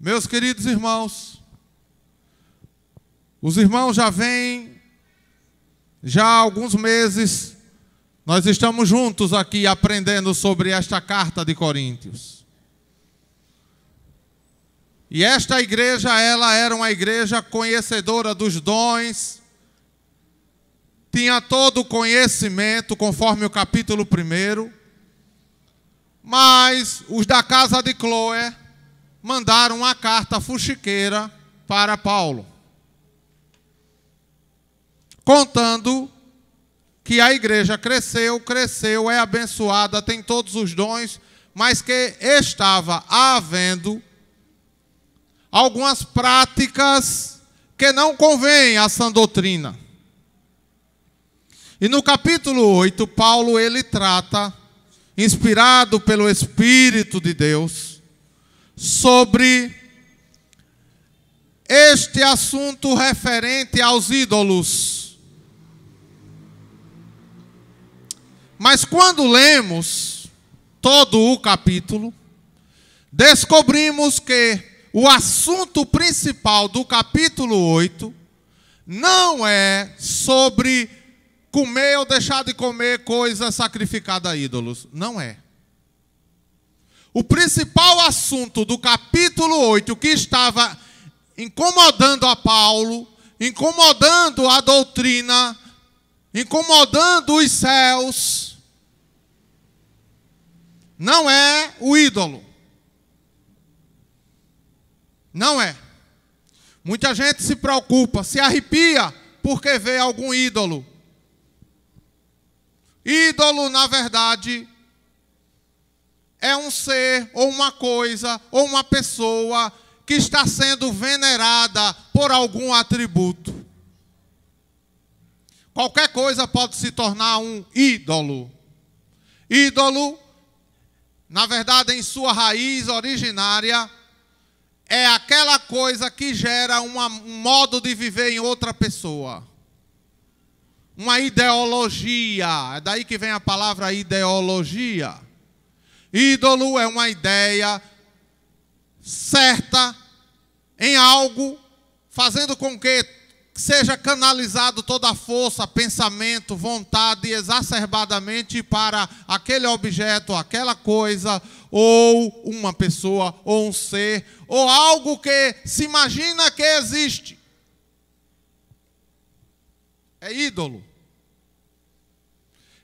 Meus queridos irmãos, os irmãos já há alguns meses, nós estamos juntos aqui aprendendo sobre esta carta de Coríntios. E esta igreja, ela era uma igreja conhecedora dos dons, tinha todo o conhecimento, conforme o capítulo 1, mas os da casa de Cloé mandaram uma carta fuxiqueira para Paulo, contando que a igreja cresceu, é abençoada, tem todos os dons, mas que estava havendo algumas práticas que não convêm à sã doutrina. E no capítulo 8, Paulo ele trata, inspirado pelo Espírito de Deus, sobre este assunto referente aos ídolos. Mas quando lemos todo o capítulo, descobrimos que o assunto principal do capítulo 8 não é sobre comer ou deixar de comer coisa sacrificada a ídolos. Não é. O principal assunto do capítulo 8, que estava incomodando a Paulo, incomodando a doutrina, incomodando os céus, não é o ídolo. Não é. Muita gente se preocupa, se arrepia porque vê algum ídolo. Ídolo, na verdade, é um ser, ou uma coisa, ou uma pessoa que está sendo venerada por algum atributo. Qualquer coisa pode se tornar um ídolo. Ídolo, na verdade, em sua raiz originária, é aquela coisa que gera um modo de viver em outra pessoa. Uma ideologia. É daí que vem a palavra ideologia. Ídolo é uma ideia certa em algo, fazendo com que seja canalizado toda a força, pensamento, vontade exacerbadamente para aquele objeto, aquela coisa, ou uma pessoa, ou um ser, ou algo que se imagina que existe. É ídolo.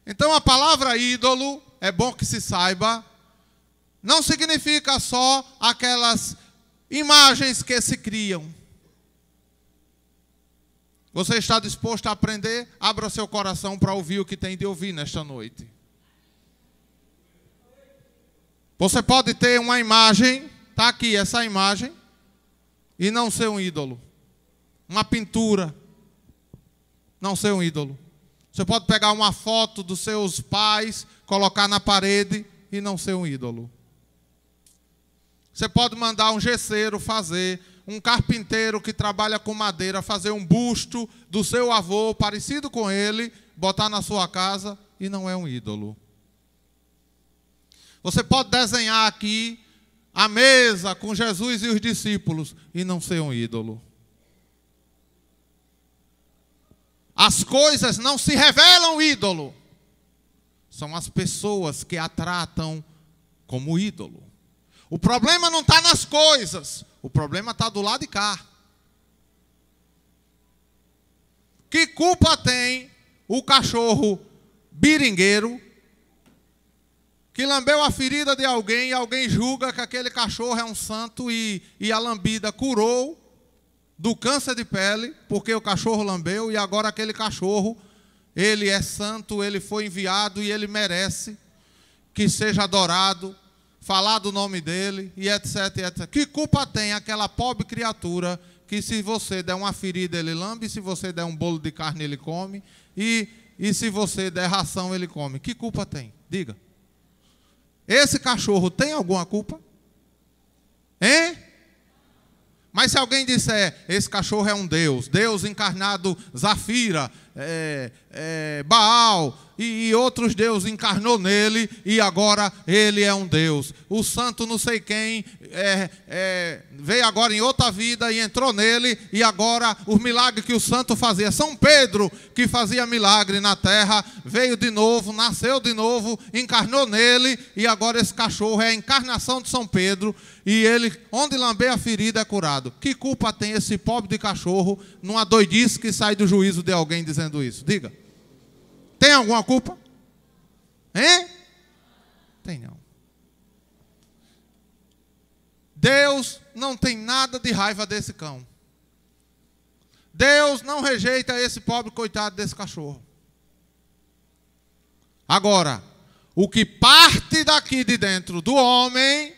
Então a palavra ídolo, é bom que se saiba, não significa só aquelas imagens que se criam. Você está disposto a aprender? Abra seu coração para ouvir o que tem de ouvir nesta noite. Você pode ter uma imagem, está aqui essa imagem, e não ser um ídolo. Uma pintura, não ser um ídolo. Você pode pegar uma foto dos seus pais, colocar na parede e não ser um ídolo. Você pode mandar um gesseiro fazer, um carpinteiro que trabalha com madeira, fazer um busto do seu avô, parecido com ele, botar na sua casa e não é um ídolo. Você pode desenhar aqui a mesa com Jesus e os discípulos e não ser um ídolo. As coisas não se revelam ídolo. São as pessoas que a tratam como ídolo. O problema não está nas coisas. O problema está do lado de cá. Que culpa tem o cachorro biringueiro que lambeu a ferida de alguém e alguém julga que aquele cachorro é um santo e a lambida curou do câncer de pele, porque o cachorro lambeu, e agora aquele cachorro, ele é santo, ele foi enviado e ele merece que seja adorado, falar do nome dele, e etc, etc. Que culpa tem aquela pobre criatura que se você der uma ferida ele lambe, se você der um bolo de carne ele come, e se você der ração ele come? Que culpa tem? Diga. Esse cachorro tem alguma culpa? Hein? Mas se alguém disser, esse cachorro é um Deus, Deus encarnado Zafira, Baal e outros deuses encarnou nele e agora ele é um Deus. O santo não sei quem veio agora em outra vida e entrou nele e agora os milagres que o santo fazia. São Pedro, que fazia milagre na terra, veio de novo, nasceu de novo, encarnou nele e agora esse cachorro é a encarnação de São Pedro e ele, onde lamber a ferida, é curado. Que culpa tem esse pobre de cachorro numa doidice que sai do juízo de alguém dizendo isso? Diga. Tem alguma culpa? Hein? Tem não. Deus não tem nada de raiva desse cão. Deus não rejeita esse pobre coitado desse cachorro. Agora, o que parte daqui de dentro do homem,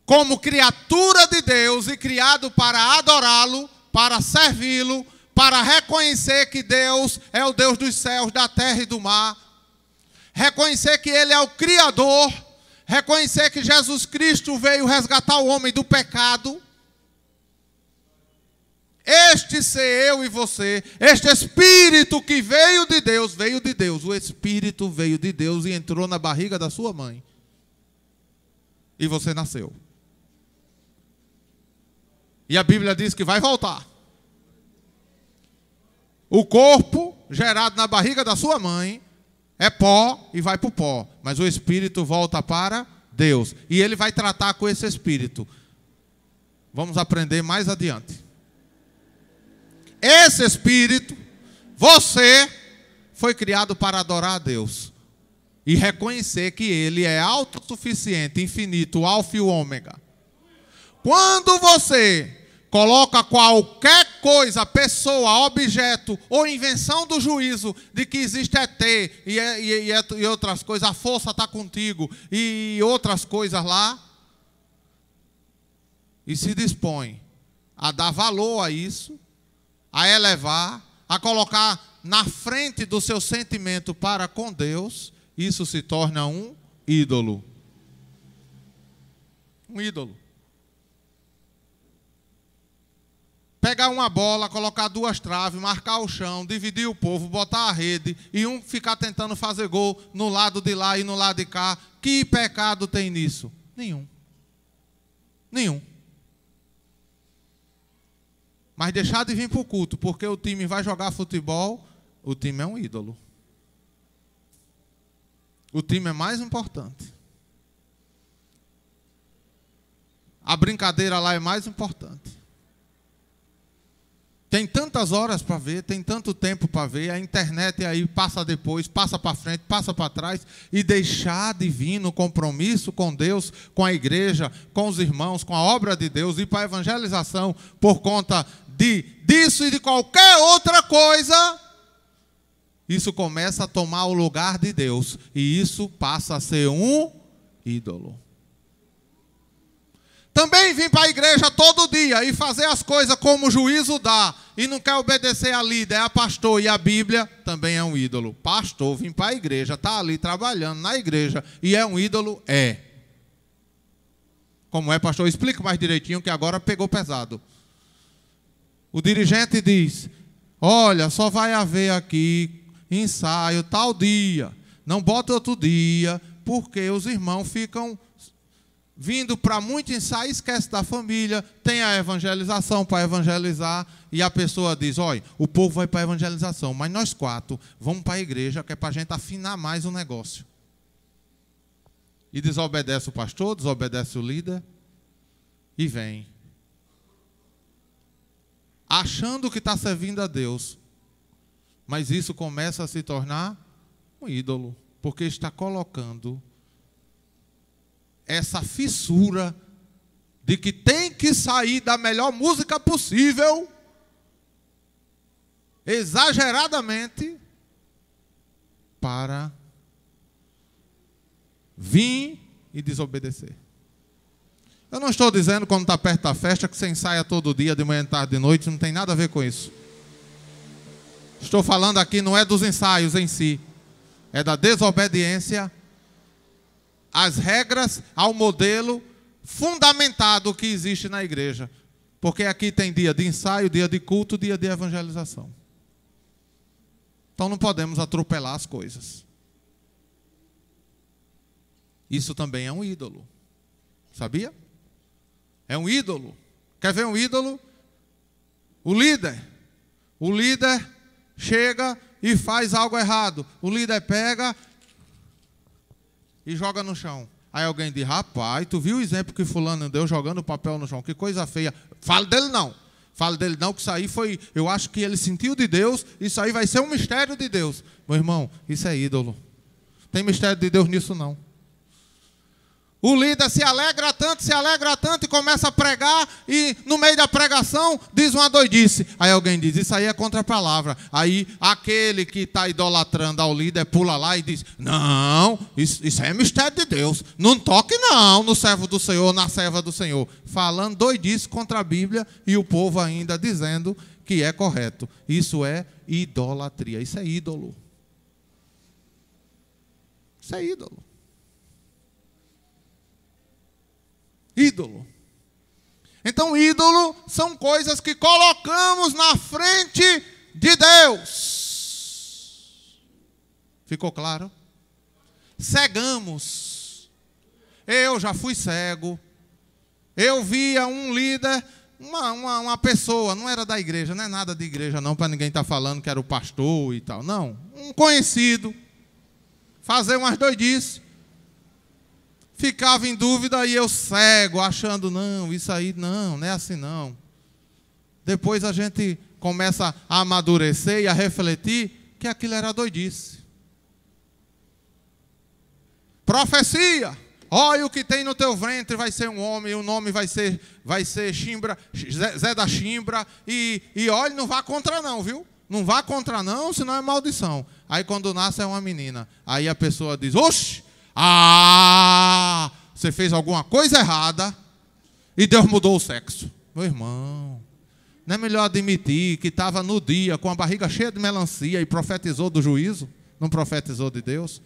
como criatura de Deus e criado para adorá-lo, para servi-lo, para reconhecer que Deus é o Deus dos céus, da terra e do mar, reconhecer que Ele é o Criador, reconhecer que Jesus Cristo veio resgatar o homem do pecado. Este ser eu e você, este Espírito que veio de Deus, o Espírito veio de Deus e entrou na barriga da sua mãe. E você nasceu. E a Bíblia diz que vai voltar. O corpo, gerado na barriga da sua mãe, é pó e vai para o pó. Mas o Espírito volta para Deus. E Ele vai tratar com esse Espírito. Vamos aprender mais adiante. Esse Espírito, você foi criado para adorar a Deus. E reconhecer que Ele é autossuficiente, infinito, o alfa e o ômega. Quando você coloca qualquer coisa, pessoa, objeto ou invenção do juízo de que existe ET e outras coisas, a força está contigo e outras coisas lá, e se dispõe a dar valor a isso, a elevar, a colocar na frente do seu sentimento para com Deus, isso se torna um ídolo. Um ídolo. Pegar uma bola, colocar duas traves, marcar o chão, dividir o povo, botar a rede e um ficar tentando fazer gol no lado de lá e no lado de cá. Que pecado tem nisso? Nenhum. Nenhum. Mas deixar de vir para o culto porque o time vai jogar futebol, o time é um ídolo. O time é mais importante. A brincadeira lá é mais importante. Tem tantas horas para ver, tem tanto tempo para ver, a internet aí passa depois, passa para frente, passa para trás, e deixar de vir no compromisso com Deus, com a igreja, com os irmãos, com a obra de Deus, ir para a evangelização por conta disso e de qualquer outra coisa, isso começa a tomar o lugar de Deus, e isso passa a ser um ídolo. Também vir para a igreja todo dia e fazer as coisas como o juízo dá e não quer obedecer a líder, a pastor e a Bíblia, também é um ídolo. Pastor, vim para a igreja, está ali trabalhando na igreja e é um ídolo? É. Como é, pastor? Explica mais direitinho que agora pegou pesado. O dirigente diz, olha, só vai haver aqui ensaio tal dia, não bota outro dia, porque os irmãos ficam vindo para muito ensaio, esquece da família, tem a evangelização para evangelizar, e a pessoa diz, olha, o povo vai para a evangelização, mas nós quatro vamos para a igreja, que é para a gente afinar mais o negócio. E desobedece o pastor, desobedece o líder, e vem. Achando que está servindo a Deus, mas isso começa a se tornar um ídolo, porque está colocando essa fissura de que tem que sair da melhor música possível, exageradamente, para vir e desobedecer. Eu não estou dizendo, quando está perto da festa, que você ensaia todo dia, de manhã, tarde, de noite, não tem nada a ver com isso. Estou falando aqui, não é dos ensaios em si, é da desobediência às regras, ao modelo fundamentado que existe na igreja. Porque aqui tem dia de ensaio, dia de culto, dia de evangelização. Então não podemos atropelar as coisas. Isso também é um ídolo. Sabia? É um ídolo. Quer ver um ídolo? O líder chega e faz algo errado. O líder pega e joga no chão. Aí alguém diz, rapaz, tu viu o exemplo que fulano deu jogando papel no chão? Que coisa feia. Fala dele não. Fala dele não, que isso aí foi, eu acho que ele sentiu de Deus, isso aí vai ser um mistério de Deus. Meu irmão, isso é ídolo. Não tem mistério de Deus nisso não. O líder se alegra tanto e começa a pregar e no meio da pregação diz uma doidice. Aí alguém diz, isso aí é contra a palavra. Aí aquele que está idolatrando ao líder pula lá e diz, não, isso é mistério de Deus. Não toque não no servo do Senhor, na serva do Senhor. Falando doidice contra a Bíblia e o povo ainda dizendo que é correto. Isso é idolatria, isso é ídolo. Isso é ídolo. Ídolo. Então, ídolo são coisas que colocamos na frente de Deus. Ficou claro? Cegamos. Eu já fui cego. Eu via um líder, uma pessoa, não era da igreja, não é nada de igreja não, para ninguém estar falando que era o pastor e tal. Não, um conhecido. Fazer umas doidices. Ficava em dúvida e eu cego, achando, não, isso aí não é assim não. Depois a gente começa a amadurecer e a refletir que aquilo era doidice. Profecia. Olha o que tem no teu ventre, vai ser um homem, o nome vai ser Chimbra, Zé da Chimbra. E olha, não vá contra não, viu? Não vá contra não, senão é maldição. Aí quando nasce é uma menina. Aí a pessoa diz, oxe, você fez alguma coisa errada e Deus mudou o sexo. Meu irmão, não é melhor admitir que estava no dia com a barriga cheia de melancia e profetizou do juízo? Não profetizou de Deus?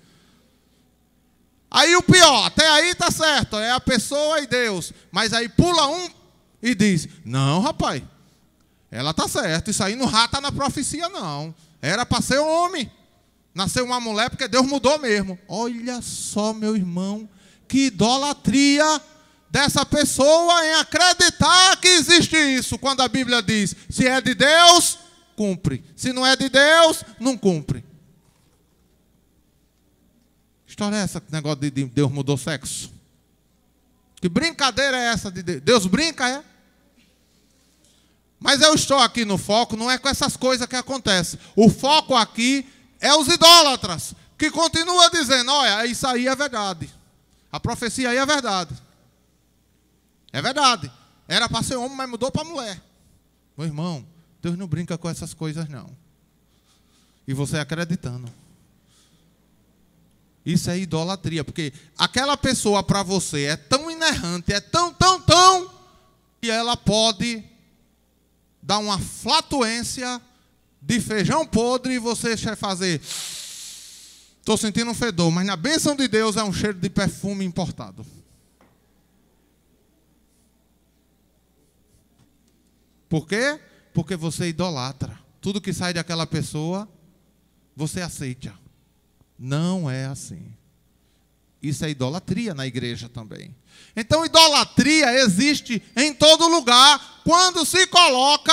Aí o pior, até aí está certo, é a pessoa e Deus. Mas aí pula um e diz, não rapaz, ela está certa, isso aí não rata na profecia não. Era para ser um homem. Nasceu uma mulher porque Deus mudou mesmo. Olha só, meu irmão, que idolatria dessa pessoa em acreditar que existe isso. Quando a Bíblia diz, se é de Deus, cumpre. Se não é de Deus, não cumpre. Que história é essa, que negócio de Deus mudou sexo? Que brincadeira é essa de Deus? Deus brinca, é? Mas eu estou aqui no foco, não é com essas coisas que acontecem. O foco aqui é os idólatras, que continuam dizendo, olha, isso aí é verdade. A profecia aí é verdade. É verdade. Era para ser homem, mas mudou para mulher. Meu irmão, Deus não brinca com essas coisas não. E você acreditando. Isso é idolatria, porque aquela pessoa para você é tão inerrante, é tão, que ela pode dar uma flatuência de feijão podre e você fazer, estou sentindo um fedor, mas na bênção de Deus é um cheiro de perfume importado. Por quê? Porque você idolatra. Tudo que sai daquela pessoa, você aceita. Não é assim. Isso é idolatria na igreja também. Então, idolatria existe em todo lugar quando se coloca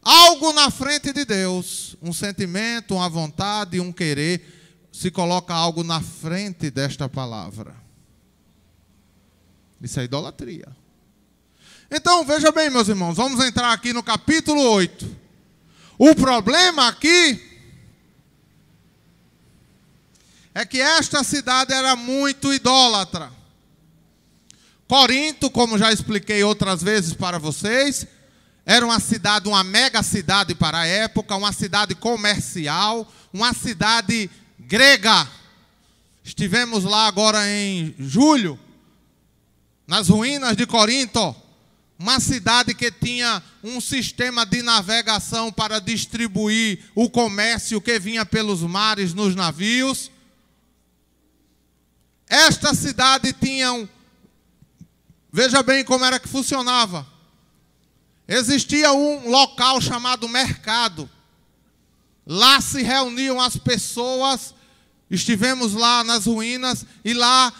algo na frente de Deus, um sentimento, uma vontade, um querer, se coloca algo na frente desta palavra. Isso é idolatria. Então, veja bem, meus irmãos, vamos entrar aqui no capítulo 8. O problema aqui é que esta cidade era muito idólatra. Corinto, como já expliquei outras vezes para vocês, era uma cidade, uma mega cidade para a época, uma cidade comercial, uma cidade grega. Estivemos lá agora em julho, nas ruínas de Corinto, uma cidade que tinha um sistema de navegação para distribuir o comércio que vinha pelos mares nos navios. Esta cidade tinha veja bem como era que funcionava. Existia um local chamado mercado. Lá se reuniam as pessoas, estivemos lá nas ruínas, e lá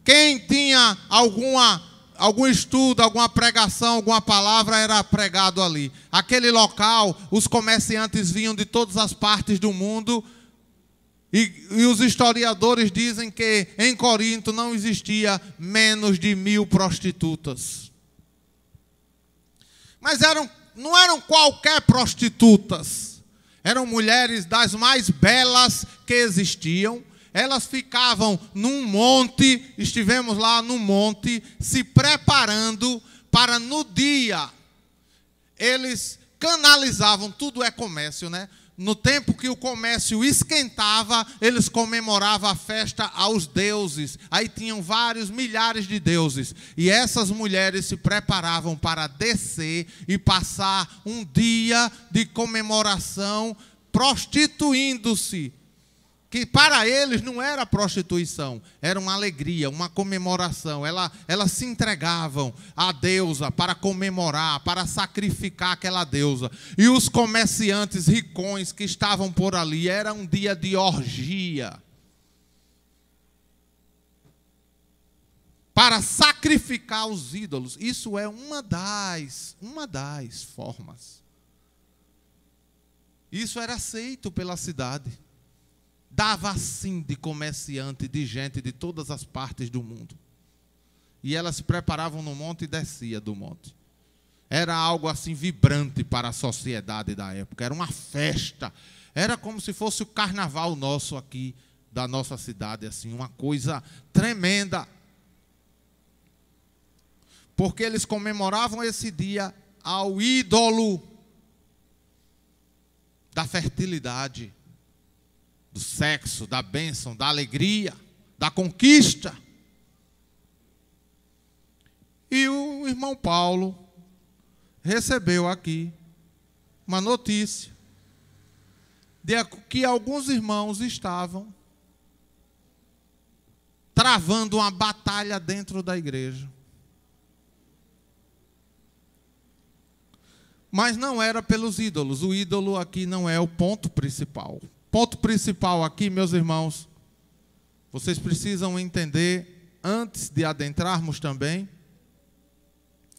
quem tinha algum estudo, alguma pregação, alguma palavra era pregado ali. Aquele local, os comerciantes vinham de todas as partes do mundo, e os historiadores dizem que em Corinto não existia menos de 1000 prostitutas. Mas não eram qualquer prostitutas. Eram mulheres das mais belas que existiam. Elas ficavam num monte, estivemos lá num monte, se preparando para no dia. Eles canalizavam, tudo é comércio, né? No tempo que o comércio esquentava, eles comemoravam a festa aos deuses. Aí tinham vários milhares de deuses. E essas mulheres se preparavam para descer e passar um dia de comemoração prostituindo-se. Que para eles não era prostituição, era uma alegria, uma comemoração. Elas se entregavam à deusa para comemorar, para sacrificar aquela deusa. E os comerciantes ricões que estavam por ali, era um dia de orgia. Para sacrificar os ídolos. Isso é uma das formas. Isso era aceito pela cidade. Dava assim de comerciante, de gente de todas as partes do mundo. E elas se preparavam no monte e descia do monte. Era algo assim vibrante para a sociedade da época. Era uma festa. Era como se fosse o carnaval nosso aqui, da nossa cidade, assim, uma coisa tremenda. Porque eles comemoravam esse dia ao ídolo da fertilidade, do sexo, da bênção, da alegria, da conquista. E o irmão Paulo recebeu aqui uma notícia de que alguns irmãos estavam travando uma batalha dentro da igreja. Mas não era pelos ídolos. O ídolo aqui não é o ponto principal. Ponto principal aqui, meus irmãos, vocês precisam entender, antes de adentrarmos também,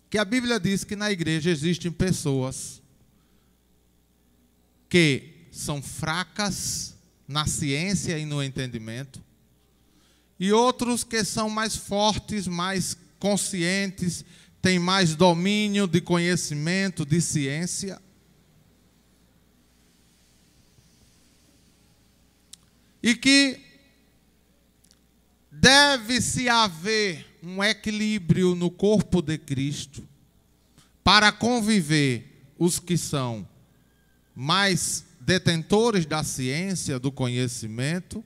que a Bíblia diz que na igreja existem pessoas que são fracas na ciência e no entendimento, e outros que são mais fortes, mais conscientes, têm mais domínio de conhecimento, de ciência. E que deve-se haver um equilíbrio no corpo de Cristo para conviver os que são mais detentores da ciência, do conhecimento,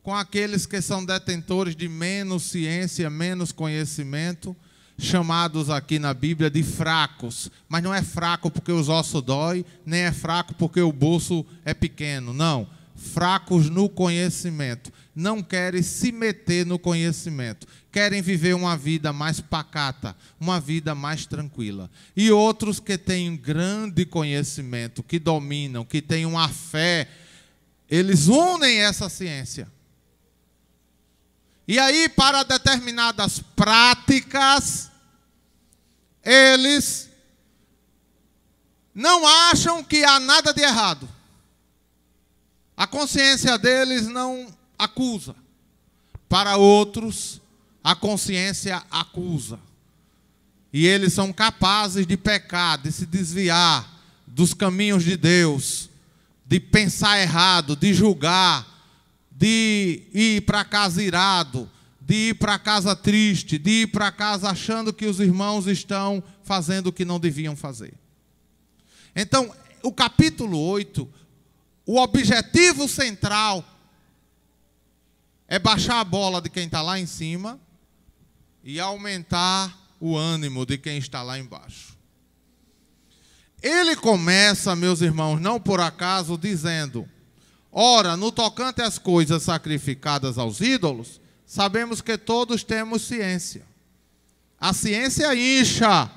com aqueles que são detentores de menos ciência, menos conhecimento, chamados aqui na Bíblia de fracos. Mas não é fraco porque os ossos dói, nem é fraco porque o bolso é pequeno, não. Fracos no conhecimento, não querem se meter no conhecimento, querem viver uma vida mais pacata, uma vida mais tranquila. E outros que têm grande conhecimento, que dominam, que têm uma fé, eles unem essa ciência. E aí, para determinadas práticas, eles não acham que há nada de errado. A consciência deles não acusa. Para outros, a consciência acusa. E eles são capazes de pecar, de se desviar dos caminhos de Deus, de pensar errado, de julgar, de ir para casa irado, de ir para casa triste, de ir para casa achando que os irmãos estão fazendo o que não deviam fazer. Então, o capítulo 8... o objetivo central é baixar a bola de quem está lá em cima e aumentar o ânimo de quem está lá embaixo. Ele começa, meus irmãos, não por acaso, dizendo: ora, no tocante às coisas sacrificadas aos ídolos, sabemos que todos temos ciência. A ciência incha,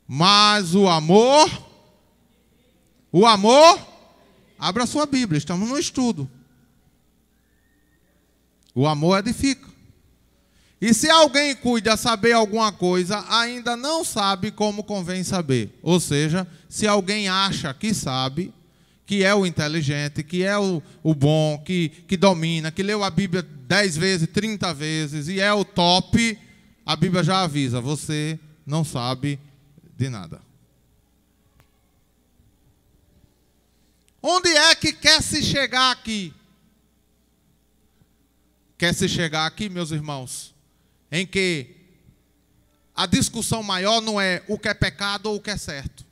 mas o amor O amor, abra sua Bíblia, estamos no estudo. O amor edifica. E se alguém cuida saber alguma coisa, ainda não sabe como convém saber. Ou seja, se alguém acha que sabe, que é o inteligente, que é o bom, que domina, que leu a Bíblia 10 vezes, 30 vezes e é o top, a Bíblia já avisa, você não sabe de nada. Onde é que quer se chegar aqui? Quer se chegar aqui, meus irmãos, em que a discussão maior não é o que é pecado ou o que é certo.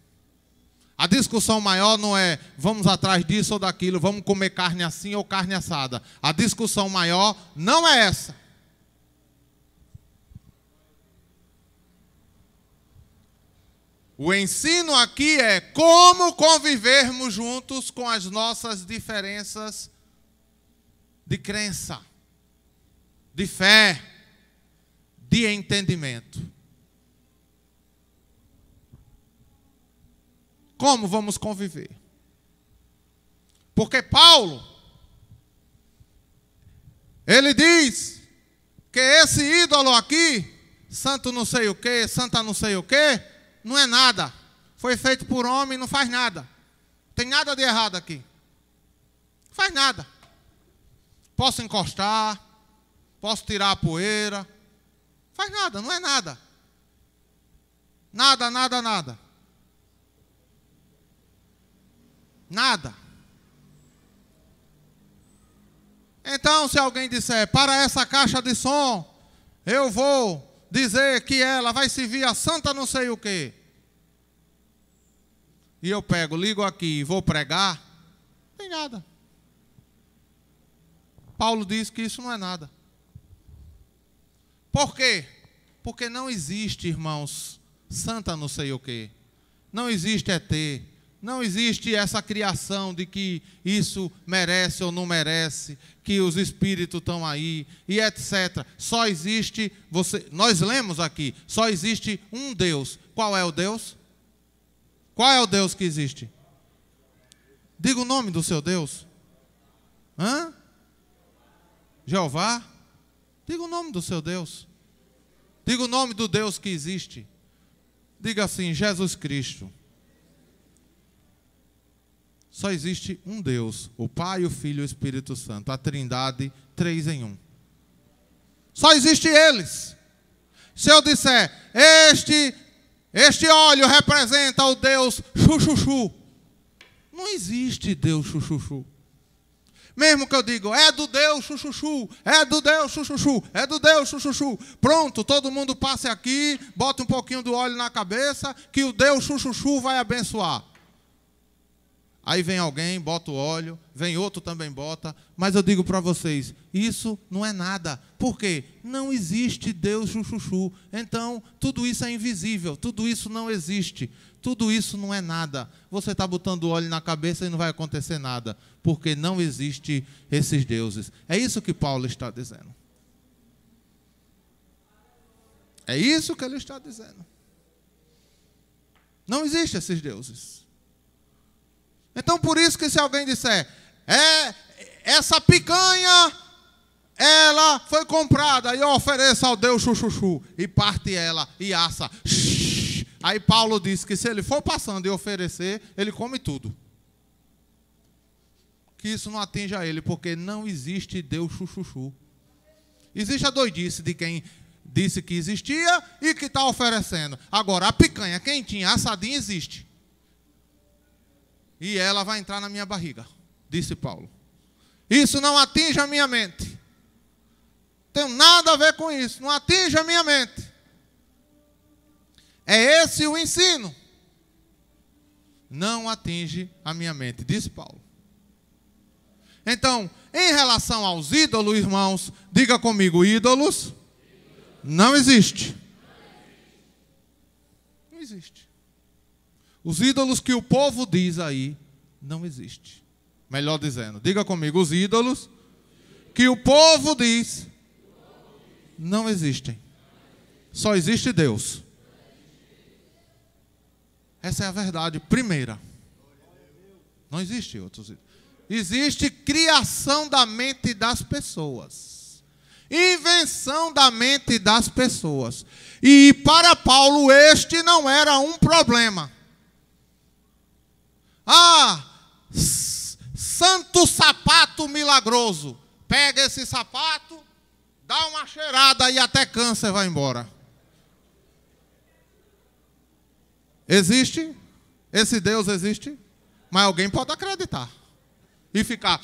A discussão maior não é vamos atrás disso ou daquilo, vamos comer carne assim ou carne assada. A discussão maior não é essa. O ensino aqui é como convivermos juntos com as nossas diferenças de crença, de fé, de entendimento. Como vamos conviver? Porque Paulo, ele diz que esse ídolo aqui, santo não sei o que, santa não sei o que, não é nada. Foi feito por homem, não faz nada. Não tem nada de errado aqui. Não faz nada. Posso encostar, posso tirar a poeira. Faz nada, não é nada. Nada, nada, nada. Nada. Então, se alguém disser, para essa caixa de som, eu vou dizer que ela vai servir a santa não sei o quê. E eu pego, ligo aqui e vou pregar, não tem nada. Paulo diz que isso não é nada. Por quê? Porque não existe, irmãos, santa não sei o quê. Não existe ET. Não existe essa criação de que isso merece ou não merece, que os espíritos estão aí, e etc. Só existe, nós lemos aqui, só existe um Deus. Qual é o Deus? Qual é o Deus que existe? Diga o nome do seu Deus. Hã? Jeová? Diga o nome do seu Deus. Diga o nome do Deus que existe. Diga assim, Jesus Cristo. Só existe um Deus, o Pai, o Filho e o Espírito Santo, a Trindade, 3 em 1. Só existe eles. Se eu disser, este óleo representa o Deus chuchuchu, não existe Deus chuchuchu. Mesmo que eu diga, é do Deus chuchuchu, é do Deus chuchuchu, é do Deus chuchuchu. Pronto, todo mundo passe aqui, bota um pouquinho do óleo na cabeça, que o Deus chuchuchu vai abençoar. Aí vem alguém, bota o óleo, vem outro também bota, mas eu digo para vocês, isso não é nada. Por quê? Não existe Deus chuchuchu. Então, tudo isso é invisível, tudo isso não existe, tudo isso não é nada. Você está botando óleo na cabeça e não vai acontecer nada, porque não existe esses deuses. É isso que Paulo está dizendo. É isso que ele está dizendo. Não existem esses deuses. Então, por isso que se alguém disser, essa picanha, ela foi comprada, e eu ofereço ao Deus chuchuchu, e parte ela, e assa. Aí Paulo diz que se ele for passando e oferecer, ele come tudo. Que isso não atinja ele, porque não existe Deus chuchuchu. Existe a doidice de quem disse que existia e que está oferecendo. Agora, a picanha quentinha, assadinha, existe. E ela vai entrar na minha barriga, disse Paulo. Isso não atinge a minha mente. Não tem nada a ver com isso. Não atinge a minha mente. É esse o ensino. Não atinge a minha mente, disse Paulo. Então, em relação aos ídolos, irmãos, diga comigo, ídolos não existe. Não existe. Os ídolos que o povo diz aí, não existe. Melhor dizendo, diga comigo, os ídolos que o povo diz, não existem. Só existe Deus. Essa é a verdade primeira. Não existe outros ídolos. Existe criação da mente das pessoas. Invenção da mente das pessoas. E para Paulo este não era um problema. Santo sapato milagroso. Pega esse sapato, dá uma cheirada e até câncer vai embora. Existe? Esse Deus existe? Mas alguém pode acreditar. E ficar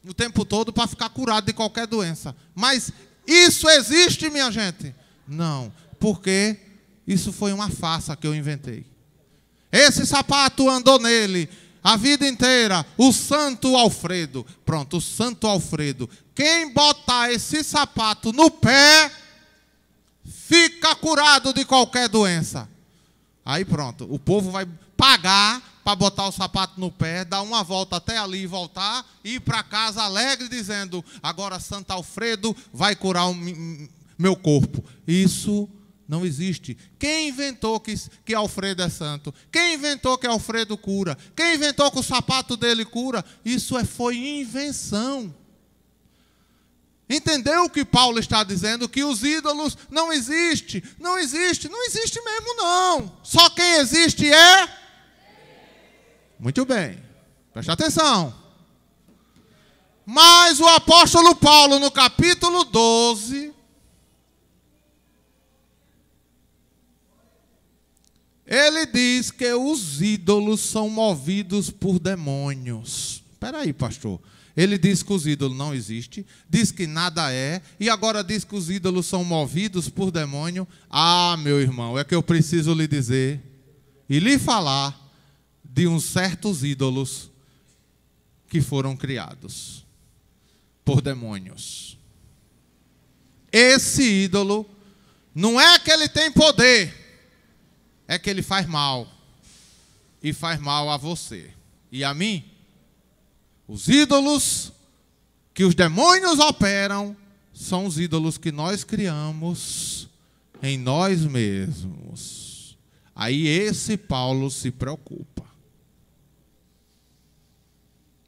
o tempo todo para ficar curado de qualquer doença. Mas isso existe, minha gente? Não, porque isso foi uma farsa que eu inventei. Esse sapato andou nele a vida inteira, o Santo Alfredo. Pronto, o Santo Alfredo. Quem botar esse sapato no pé, fica curado de qualquer doença. Aí pronto, o povo vai pagar para botar o sapato no pé, dar uma volta até ali e voltar, e ir para casa alegre dizendo, agora Santo Alfredo vai curar o meu corpo. Isso não existe. Quem inventou que Alfredo é santo? Quem inventou que Alfredo cura? Quem inventou que o sapato dele cura? Isso foi invenção. Entendeu o que Paulo está dizendo? Que os ídolos não existem. Não existe. Não existe mesmo, não. Só quem existe é... Muito bem. Preste atenção. Mas o apóstolo Paulo, no capítulo 12... ele diz que os ídolos são movidos por demônios. Espera aí, pastor. Ele diz que os ídolos não existem, diz que nada é, e agora diz que os ídolos são movidos por demônio. Ah, meu irmão, é que eu preciso lhe dizer e lhe falar de uns certos ídolos que foram criados por demônios. Esse ídolo não é que ele tem poder, é que ele faz mal. E faz mal a você e a mim. Os ídolos que os demônios operam são os ídolos que nós criamos em nós mesmos. Aí esse Paulo se preocupa.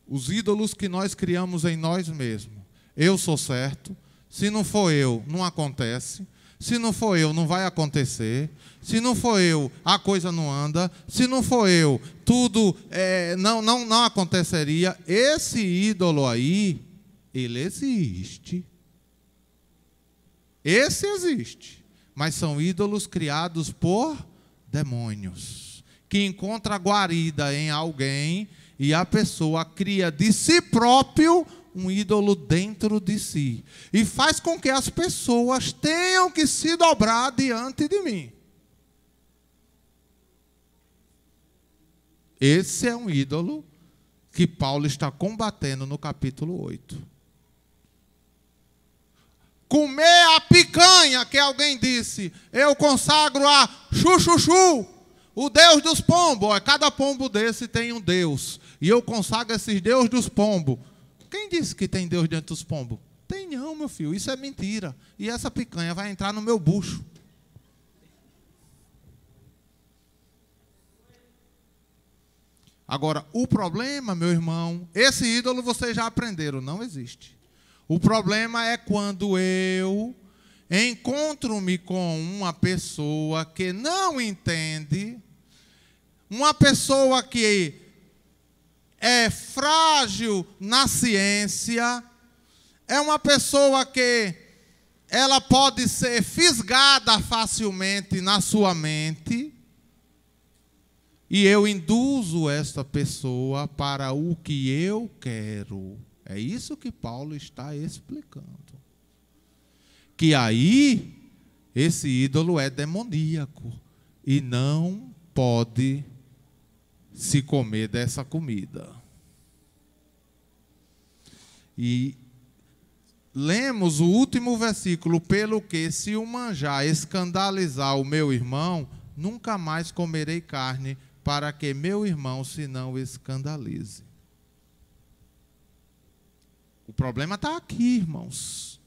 Os ídolos que nós criamos em nós mesmos. Eu sou certo. Se não for eu, não acontece. Se não for eu, não vai acontecer. Se não for eu, a coisa não anda. Se não for eu, tudo não aconteceria. Esse ídolo aí, ele existe. Esse existe. Mas são ídolos criados por demônios. Que encontra guarida em alguém e a pessoa cria de si próprio um ídolo dentro de si. E faz com que as pessoas tenham que se dobrar diante de mim. Esse é um ídolo que Paulo está combatendo no capítulo 8. Comer a picanha, que alguém disse, eu consagro a Chuchuchu, o Deus dos pombos. Cada pombo desse tem um Deus. E eu consagro esses deuses dos pombos. Quem disse que tem Deus dentro dos pombos? Tem não, meu filho, isso é mentira. E essa picanha vai entrar no meu bucho. Agora, o problema, meu irmão, esse ídolo vocês já aprenderam, não existe. O problema é quando eu encontro-me com uma pessoa que não entende, uma pessoa que é frágil na ciência, é uma pessoa que ela pode ser fisgada facilmente na sua mente, e eu induzo esta pessoa para o que eu quero. É isso que Paulo está explicando. Que aí, esse ídolo é demoníaco e não pode se comer dessa comida. E lemos o último versículo, pelo que se o manjar escandalizar o meu irmão, nunca mais comerei carne, para que meu irmão se não escandalize. O problema está aqui, irmãos.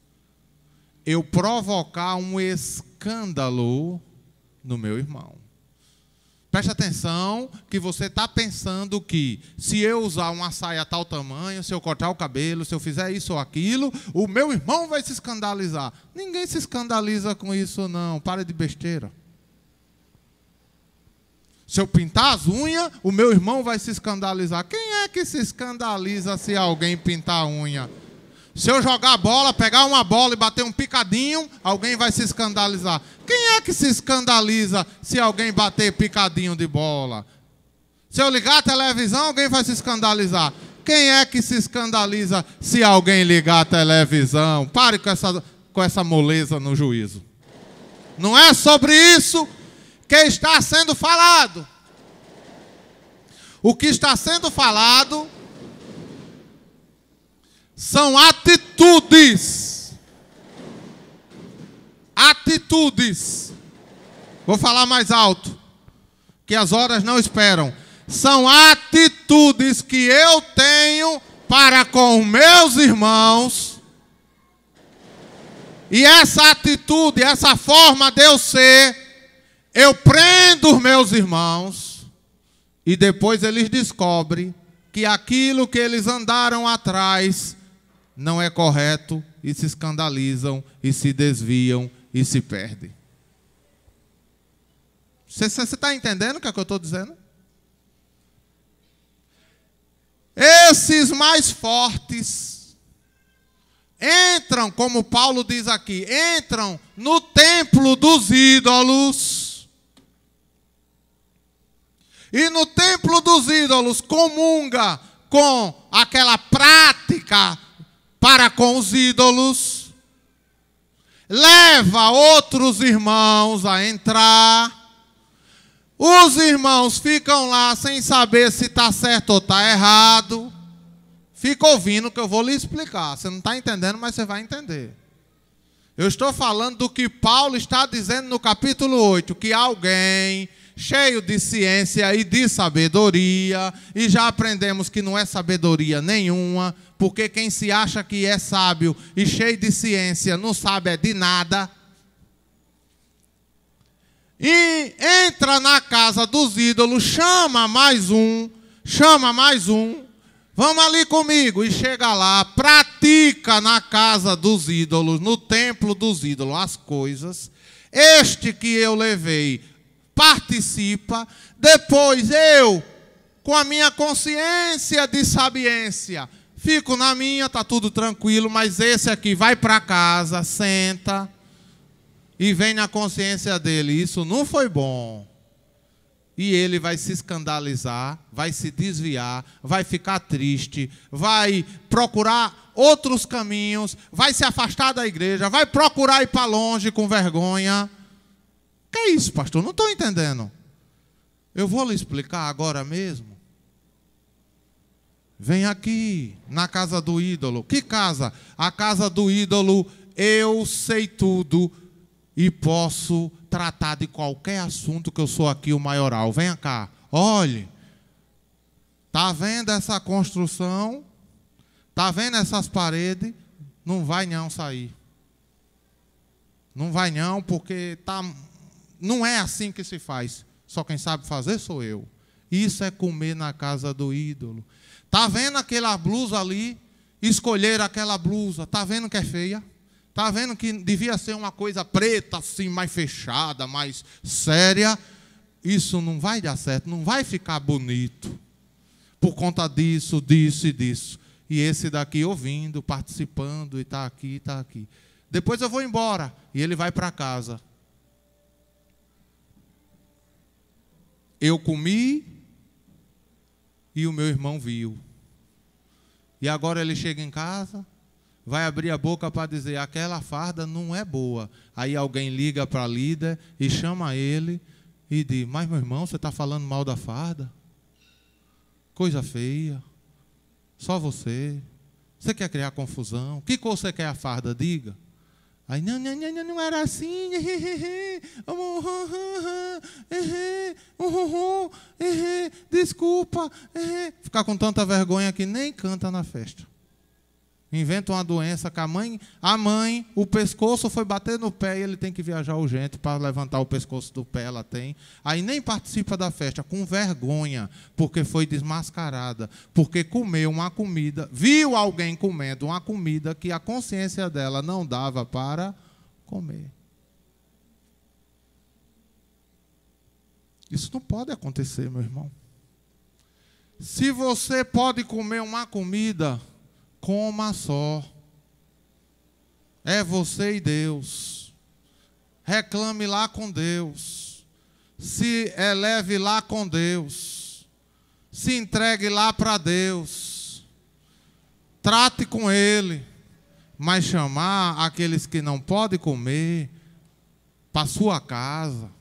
Eu provocar um escândalo no meu irmão. Preste atenção que você está pensando que se eu usar uma saia tal tamanho, se eu cortar o cabelo, se eu fizer isso ou aquilo, o meu irmão vai se escandalizar. Ninguém se escandaliza com isso, não. Para de besteira. Se eu pintar as unhas, o meu irmão vai se escandalizar. Quem é que se escandaliza se alguém pintar a unha? Se eu jogar a bola, pegar uma bola e bater um picadinho, alguém vai se escandalizar. Quem é que se escandaliza se alguém bater picadinho de bola? Se eu ligar a televisão, alguém vai se escandalizar. Quem é que se escandaliza se alguém ligar a televisão? Pare com essa moleza no juízo. Não é sobre isso que está sendo falado. O que está sendo falado são atitudes. Atitudes. Vou falar mais alto, que as horas não esperam. São atitudes que eu tenho para com meus irmãos. E essa atitude, essa forma de eu ser, eu prendo os meus irmãos. E depois eles descobrem que aquilo que eles andaram atrás não é correto, e se escandalizam, e se desviam, e se perdem. Você está entendendo o que é que eu estou dizendo? Esses mais fortes entram, como Paulo diz aqui, entram no templo dos ídolos. E no templo dos ídolos comunga com aquela prática para com os ídolos, leva outros irmãos a entrar. Os irmãos ficam lá sem saber se está certo ou está errado. Fica ouvindo que eu vou lhe explicar. Você não está entendendo, mas você vai entender. Eu estou falando do que Paulo está dizendo no capítulo 8, que alguém cheio de ciência e de sabedoria, e já aprendemos que não é sabedoria nenhuma, porque quem se acha que é sábio e cheio de ciência não sabe de nada. E entra na casa dos ídolos, chama mais um, vamos ali comigo, e chega lá, pratica na casa dos ídolos, no templo dos ídolos, as coisas. Este que eu levei participa, depois eu, com a minha consciência de sabiência, fico na minha, está tudo tranquilo, mas esse aqui vai para casa, senta, e vem na consciência dele, isso não foi bom. E ele vai se escandalizar, vai se desviar, vai ficar triste, vai procurar outros caminhos, vai se afastar da igreja, vai procurar ir para longe com vergonha. Que é isso, pastor? Não estou entendendo. Eu vou lhe explicar agora mesmo. Vem aqui, na casa do ídolo. Que casa? A casa do ídolo, eu sei tudo e posso tratar de qualquer assunto, que eu sou aqui o maioral. Venha cá, olhe. Está vendo essa construção? Está vendo essas paredes? Não vai não sair. Não vai não, porque está... Não é assim que se faz. Só quem sabe fazer sou eu. Isso é comer na casa do ídolo. Está vendo aquela blusa ali? Escolher aquela blusa. Está vendo que é feia? Está vendo que devia ser uma coisa preta, assim, mais fechada, mais séria? Isso não vai dar certo, não vai ficar bonito. Por conta disso, disso e disso. E esse daqui ouvindo, participando, e está aqui, está aqui. Depois eu vou embora. E ele vai para casa. Eu comi e o meu irmão viu. E agora ele chega em casa, vai abrir a boca para dizer, aquela farda não é boa. Aí alguém liga para a líder e chama ele e diz, mas meu irmão, você está falando mal da farda? Coisa feia. Só você. Você quer criar confusão? Que cor você quer a farda? Diga. Aí, não era assim. Desculpa. Ficar com tanta vergonha que nem canta na festa. Inventa uma doença que a mãe, o pescoço foi bater no pé e ele tem que viajar urgente para levantar o pescoço do pé, ela tem. Aí nem participa da festa, com vergonha, porque foi desmascarada, porque comeu uma comida, viu alguém comendo uma comida que a consciência dela não dava para comer. Isso não pode acontecer, meu irmão. Se você pode comer uma comida, coma só. É você e Deus. Reclame lá com Deus. Se eleve lá com Deus. Se entregue lá para Deus. Trate com Ele. Mas chamar aqueles que não podem comer para sua casa,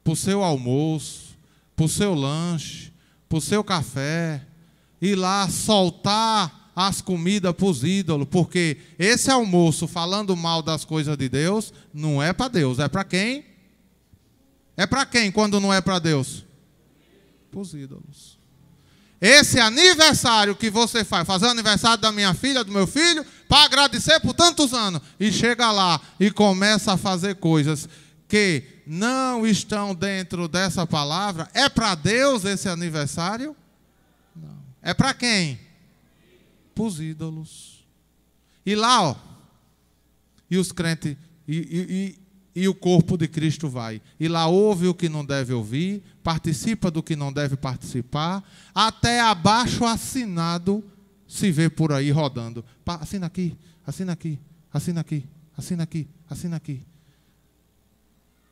para o seu almoço, para o seu lanche, para o seu café, ir lá soltar as comidas para os ídolos, porque esse almoço falando mal das coisas de Deus, não é para Deus, é para quem? É para quem quando não é para Deus? Para os ídolos. Esse aniversário que você faz, fazer o aniversário da minha filha, do meu filho, para agradecer por tantos anos, e chega lá e começa a fazer coisas que não estão dentro dessa palavra, é para Deus esse aniversário? Não. É para quem? Para os ídolos. E lá, ó, e os crentes, e o corpo de Cristo vai. E lá ouve o que não deve ouvir, participa do que não deve participar, até abaixo assinado se vê por aí rodando. Assina aqui, assina aqui, assina aqui, assina aqui, assina aqui.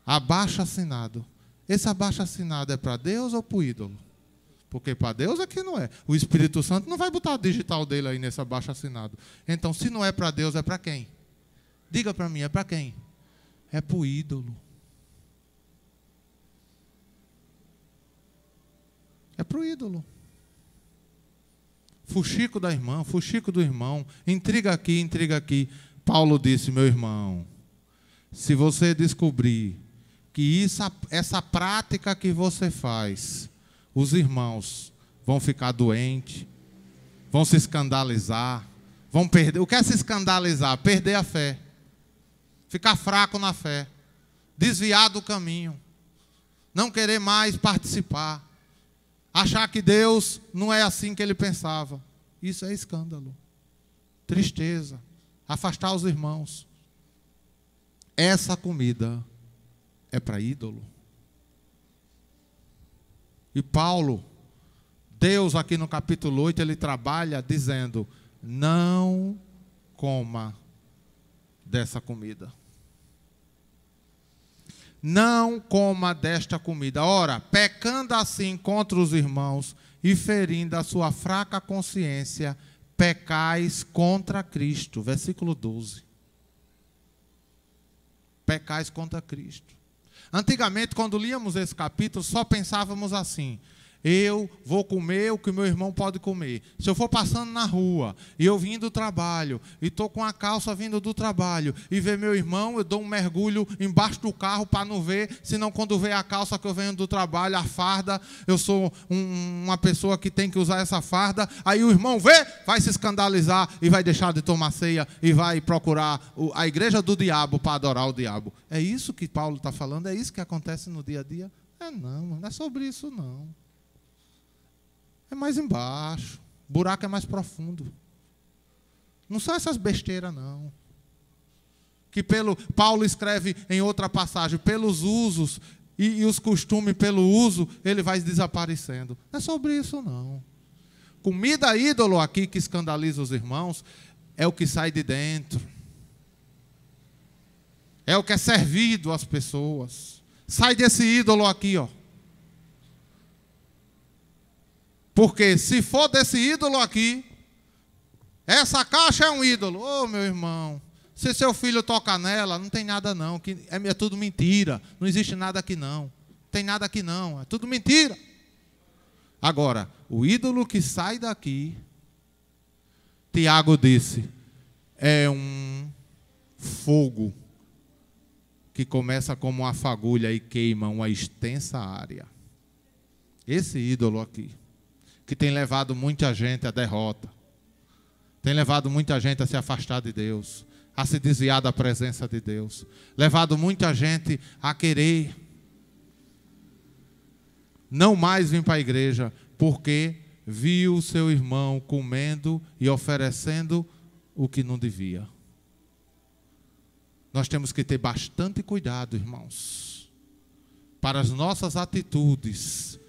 Abaixo assinado. Esse abaixo assinado é para Deus ou para o ídolo? Porque para Deus aqui não é. O Espírito Santo não vai botar o digital dele aí nesse abaixo assinado. Então, se não é para Deus, é para quem? Diga para mim, é para quem? É para o ídolo. É para o ídolo. Fuxico da irmã, fuxico do irmão. Intriga aqui, intriga aqui. Paulo disse, meu irmão, se você descobrir que essa prática que você faz, os irmãos vão ficar doentes, vão se escandalizar, vão perder. O que é se escandalizar? Perder a fé. Ficar fraco na fé. Desviar do caminho. Não querer mais participar. Achar que Deus não é assim que ele pensava. Isso é escândalo. Tristeza. Afastar os irmãos. Essa comida é para ídolo. E Paulo, Deus aqui no capítulo 8, ele trabalha dizendo, não coma dessa comida. Não coma desta comida. Ora, pecando assim contra os irmãos e ferindo a sua fraca consciência, pecais contra Cristo. Versículo 12. Pecais contra Cristo. Antigamente, quando líamos esse capítulo, só pensávamos assim, eu vou comer o que meu irmão pode comer. Se eu for passando na rua, e eu vim do trabalho, e estou com a calça vindo do trabalho, e ver meu irmão, eu dou um mergulho embaixo do carro para não ver, senão quando vê a calça que eu venho do trabalho, a farda, eu sou uma pessoa que tem que usar essa farda, aí o irmão vê, vai se escandalizar, e vai deixar de tomar ceia, e vai procurar a igreja do diabo para adorar o diabo. É isso que Paulo está falando? É isso que acontece no dia a dia? Não é sobre isso não. É mais embaixo. O buraco é mais profundo. Não são essas besteiras, não. Que Paulo escreve em outra passagem, pelos usos e os costumes, pelo uso, ele vai desaparecendo. Não é sobre isso, não. Comida ídolo aqui que escandaliza os irmãos é o que sai de dentro. É o que é servido às pessoas. Sai desse ídolo aqui, ó. Porque se for desse ídolo aqui, essa caixa é um ídolo. Ô, meu irmão, se seu filho toca nela, não tem nada não. É tudo mentira. Não existe nada aqui não. Não tem nada aqui não. É tudo mentira. Agora, o ídolo que sai daqui, Tiago disse, é um fogo que começa como uma fagulha e queima uma extensa área. Esse ídolo aqui, que tem levado muita gente à derrota, Tem levado muita gente a se afastar de Deus, a se desviar da presença de Deus. Levado muita gente a querer não mais vir para a igreja, porque viu o seu irmão comendo e oferecendo o que não devia. Nós temos que ter bastante cuidado, irmãos, para as nossas atitudes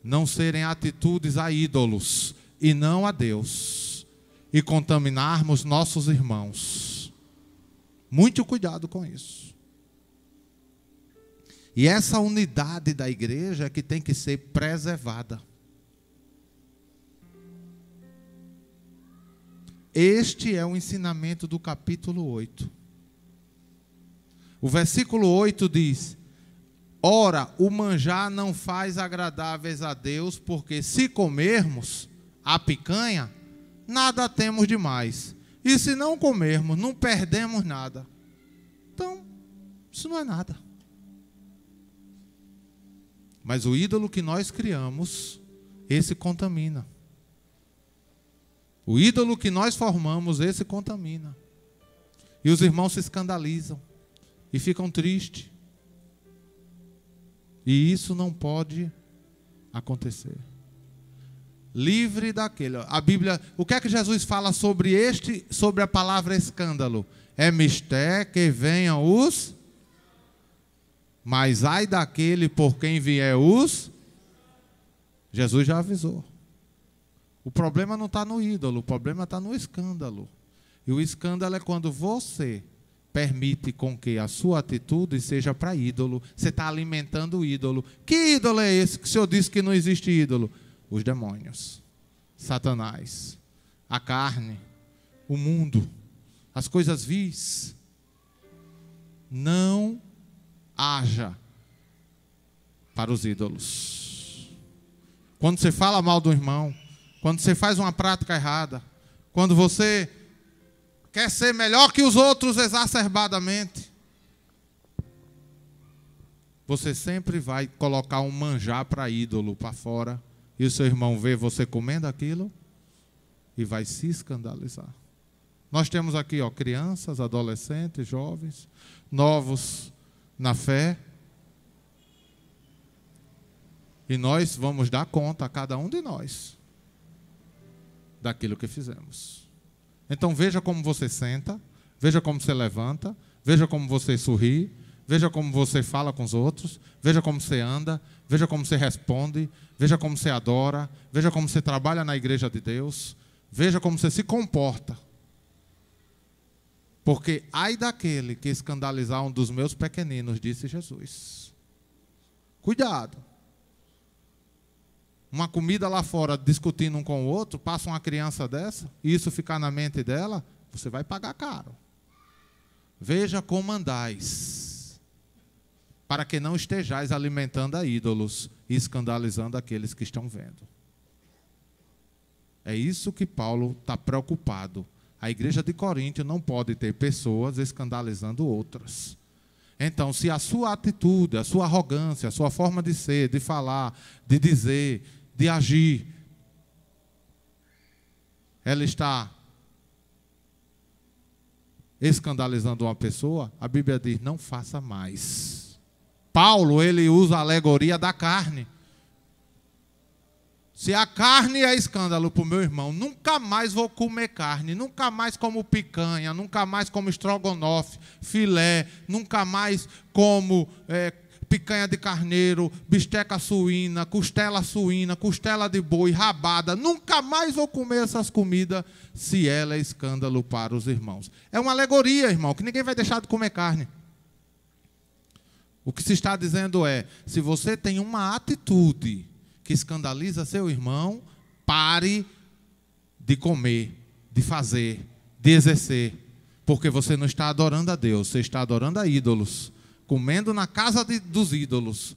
não serem atitudes a ídolos e não a Deus, e contaminarmos nossos irmãos. Muito cuidado com isso. E essa unidade da igreja é que tem que ser preservada. Este é o ensinamento do capítulo 8. O versículo 8 diz: ora, o manjar não faz agradáveis a Deus, porque se comermos a picanha, nada temos demais. E se não comermos, não perdemos nada. Então, isso não é nada. Mas o ídolo que nós criamos, esse contamina. O ídolo que nós formamos, esse contamina. E os irmãos se escandalizam e ficam tristes. E isso não pode acontecer. Livre daquele. A Bíblia, o que é que Jesus fala sobre a palavra escândalo? É mister que venham os, mas ai daquele por quem vier os. Jesus já avisou. O problema não está no ídolo, o problema está no escândalo. E o escândalo é quando você permite com que a sua atitude seja para ídolo. Você está alimentando o ídolo. Que ídolo é esse que o Senhor disse que não existe ídolo? Os demônios, Satanás, a carne, o mundo, as coisas vis. Não haja para os ídolos. Quando você fala mal do irmão, quando você faz uma prática errada, quando você quer ser melhor que os outros exacerbadamente, você sempre vai colocar um manjar para ídolo para fora, e o seu irmão vê você comendo aquilo e vai se escandalizar. Nós temos aqui, crianças, adolescentes, jovens, novos na fé, e nós vamos dar conta a cada um de nós daquilo que fizemos. Então veja como você senta, veja como você levanta, veja como você sorri, veja como você fala com os outros, veja como você anda, veja como você responde, veja como você adora, veja como você trabalha na igreja de Deus, veja como você se comporta. Porque ai daquele que escandalizar um dos meus pequeninos, disse Jesus. Cuidado. Uma comida lá fora, discutindo um com o outro, passa uma criança dessa, e isso ficar na mente dela, você vai pagar caro. Veja como andais, para que não estejais alimentando a ídolos e escandalizando aqueles que estão vendo. É isso que Paulo está preocupado. A igreja de Corinto não pode ter pessoas escandalizando outras. Então, se a sua atitude, a sua arrogância, a sua forma de ser, de falar, de dizer, de agir, ela está escandalizando uma pessoa, a Bíblia diz, não faça mais. Paulo, ele usa a alegoria da carne. Se a carne é escândalo para o meu irmão, nunca mais vou comer carne, nunca mais como picanha, nunca mais como estrogonofe, filé, nunca mais como picanha de carneiro, bisteca suína, costela de boi, rabada. Nunca mais vou comer essas comidas se ela é escândalo para os irmãos. É uma alegoria, irmão, que ninguém vai deixar de comer carne. O que se está dizendo é, se você tem uma atitude que escandaliza seu irmão, pare de comer, de fazer, de exercer, porque você não está adorando a Deus, você está adorando a ídolos, comendo na casa dos ídolos,